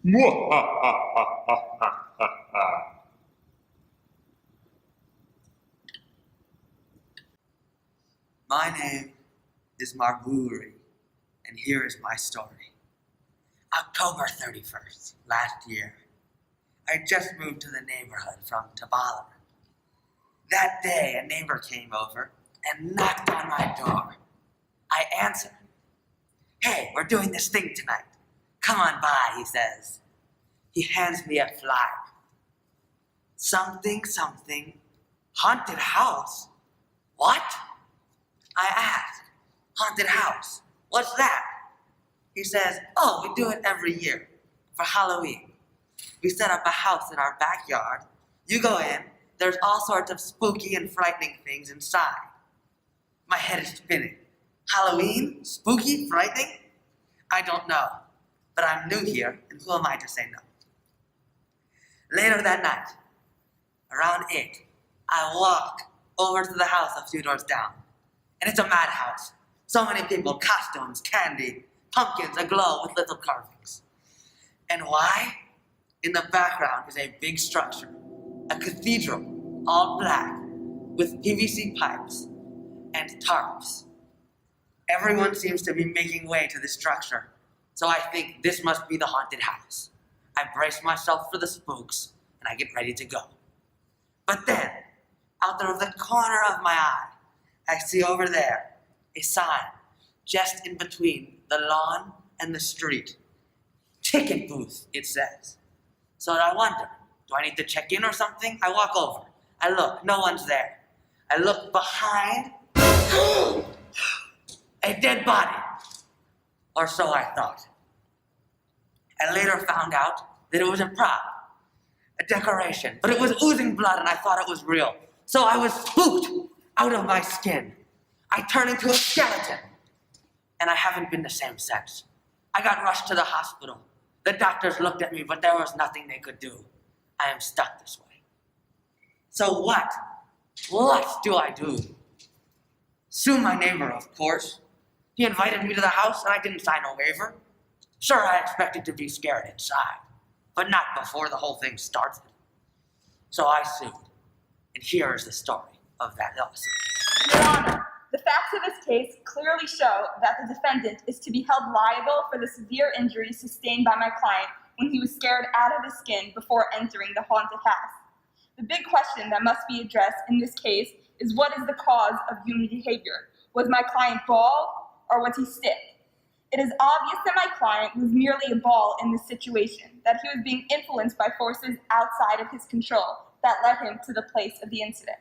My name is Marbury, and here is my story. October 31st, last year, I just moved to the neighborhood from Tabala. That day, a neighbor came over and knocked on my door. I answered. "Hey, we're doing this thing tonight. Come on by," he says. He hands me a flyer. Something, haunted house. What? I asked. Haunted house. What's that? He says, "Oh, we do it every year for Halloween. We set up a house in our backyard. You go in, there's all sorts of spooky and frightening things inside." My head is spinning. Halloween? Spooky? Frightening? I don't know, but I'm new here, and who am I to say no? Later that night, around 8, I walk over to the house a few doors down, and it's a madhouse. So many people, costumes, candy, pumpkins aglow with little carvings. And why? In the background is a big structure, a cathedral, all black, with PVC pipes and tarps. Everyone seems to be making way to the structure, so I think this must be the haunted house. I brace myself for the spooks, and I get ready to go. But then, out of the corner of my eye, I see over there a sign just in between the lawn and the street. Ticket booth, it says. So I wonder, do I need to check in or something? I walk over. I look, no one's there. I look behind. A dead body. Or so I thought. I later found out that it was a prop, a decoration, but it was oozing blood and I thought it was real. So I was spooked out of my skin. I turned into a skeleton, and I haven't been the same since. I got rushed to the hospital. The doctors looked at me, but there was nothing they could do. I am stuck this way. So what do I do? Sue my neighbor, of course. He invited me to the house, and I didn't sign a waiver. Sure, I expected to be scared inside, but not before the whole thing started. So I sued, and here is the story of that lawsuit. Your Honor, the facts of this case clearly show that the defendant is to be held liable for the severe injuries sustained by my client when he was scared out of his skin before entering the haunted house. The big question that must be addressed in this case is what is the cause of human behavior? Was my client bald or was he stiff? It is obvious that my client was merely a ball in this situation, that he was being influenced by forces outside of his control that led him to the place of the incident.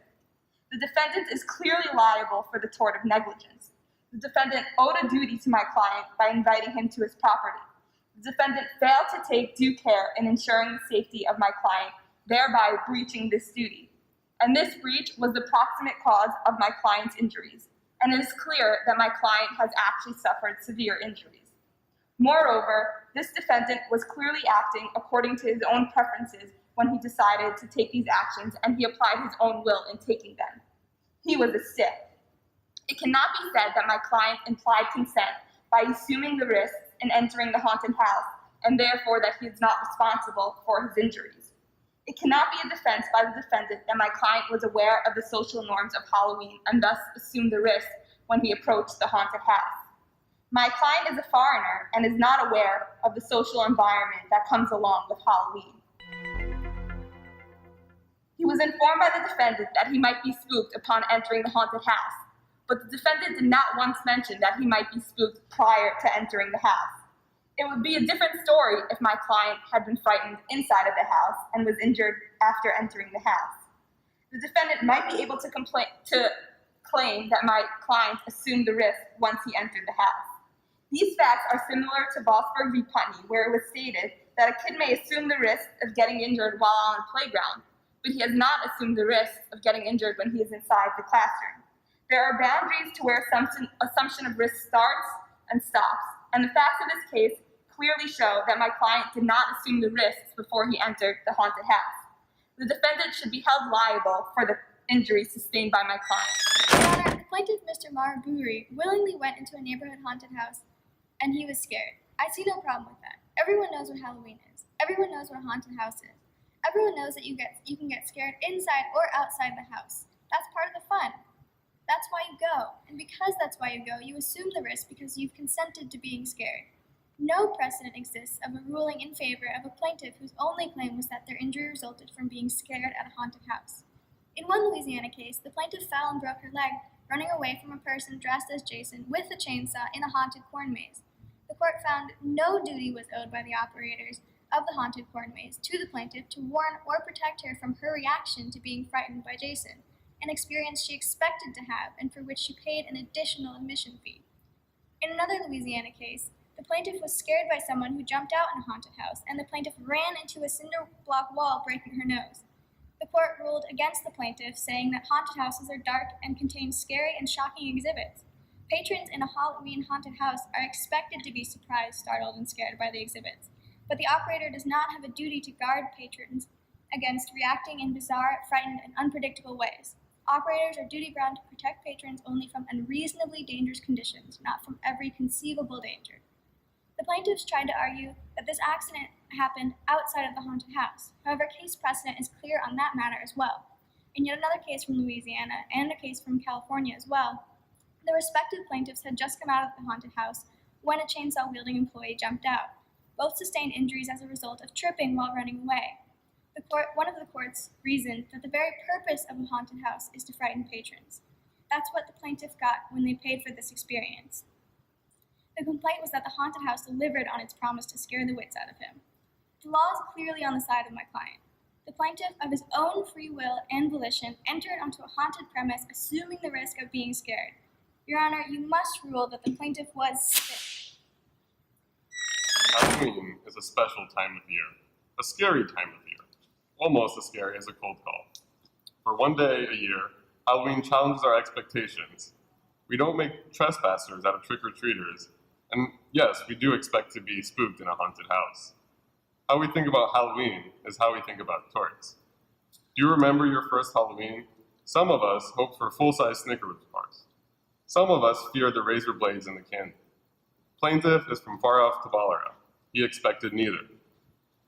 The defendant is clearly liable for the tort of negligence. The defendant owed a duty to my client by inviting him to his property. The defendant failed to take due care in ensuring the safety of my client, thereby breaching this duty. And this breach was the proximate cause of my client's injuries, and it is clear that my client has actually suffered severe injuries. Moreover, this defendant was clearly acting according to his own preferences when he decided to take these actions, and he applied his own will in taking them. He was a stiff. It cannot be said that my client implied consent by assuming the risks in entering the haunted house, and therefore that he is not responsible for his injuries. It cannot be a defense by the defendant that my client was aware of the social norms of Halloween and thus assumed the risk when he approached the haunted house. My client is a foreigner and is not aware of the social environment that comes along with Halloween. He was informed by the defendant that he might be spooked upon entering the haunted house, but the defendant did not once mention that he might be spooked prior to entering the house. It would be a different story if my client had been frightened inside of the house and was injured after entering the house. The defendant might be able to claim that my client assumed the risk once he entered the house. These facts are similar to Bossberg v. Putney, where it was stated that a kid may assume the risk of getting injured while on a playground, but he has not assumed the risk of getting injured when he is inside the classroom. There are boundaries to where assumption of risk starts and stops, and the facts of this case clearly show that my client did not assume the risks before he entered the haunted house. The defendant should be held liable for the injuries sustained by my client. Your Honor, the plaintiff, Mr. Marbury, willingly went into a neighborhood haunted house, and he was scared. I see no problem with that. Everyone knows what Halloween is. Everyone knows what a haunted house is. Everyone knows that you can get scared inside or outside the house. That's part of the fun. That's why you go. And because that's why you go, you assume the risk because you've consented to being scared. No precedent exists of a ruling in favor of a plaintiff whose only claim was that their injury resulted from being scared at a haunted house. In one Louisiana case, the plaintiff fell and broke her leg running away from a person dressed as Jason with a chainsaw in a haunted corn maze. The court found no duty was owed by the operators of the haunted corn maze to the plaintiff to warn or protect her from her reaction to being frightened by Jason, an experience she expected to have and for which she paid an additional admission fee. In another Louisiana case, the plaintiff was scared by someone who jumped out in a haunted house, and the plaintiff ran into a cinder block wall, breaking her nose. The court ruled against the plaintiff, saying that haunted houses are dark and contain scary and shocking exhibits. Patrons in a Halloween haunted house are expected to be surprised, startled, and scared by the exhibits, but the operator does not have a duty to guard patrons against reacting in bizarre, frightened, and unpredictable ways. Operators are duty-bound to protect patrons only from unreasonably dangerous conditions, not from every conceivable danger. The plaintiffs tried to argue that this accident happened outside of the haunted house. However, case precedent is clear on that matter as well. In yet another case from Louisiana and a case from California as well, the respective plaintiffs had just come out of the haunted house when a chainsaw-wielding employee jumped out. Both sustained injuries as a result of tripping while running away. One of the courts reasoned that the very purpose of a haunted house is to frighten patrons. That's what the plaintiff got when they paid for this experience. The complaint was that the haunted house delivered on its promise to scare the wits out of him. The law is clearly on the side of my client. The plaintiff, of his own free will and volition, entered onto a haunted premise assuming the risk of being scared. Your Honor, you must rule that the plaintiff was sick. Halloween is a special time of year, a scary time of year, almost as scary as a cold call. For one day a year, Halloween challenges our expectations. We don't make trespassers out of trick-or-treaters, and yes, we do expect to be spooked in a haunted house. How we think about Halloween is how we think about torts. Do you remember your first Halloween? Some of us hoped for full-size Snickers bars. Some of us feared the razor blades in the candy. Plaintiff is from far off Tabalara. He expected neither.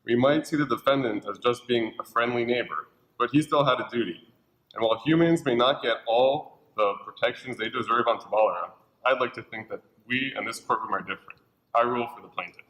We might see the defendant as just being a friendly neighbor, but he still had a duty. And while humans may not get all the protections they deserve on Tabalara, I'd like to think that we and this courtroom are different. I rule for the plaintiff.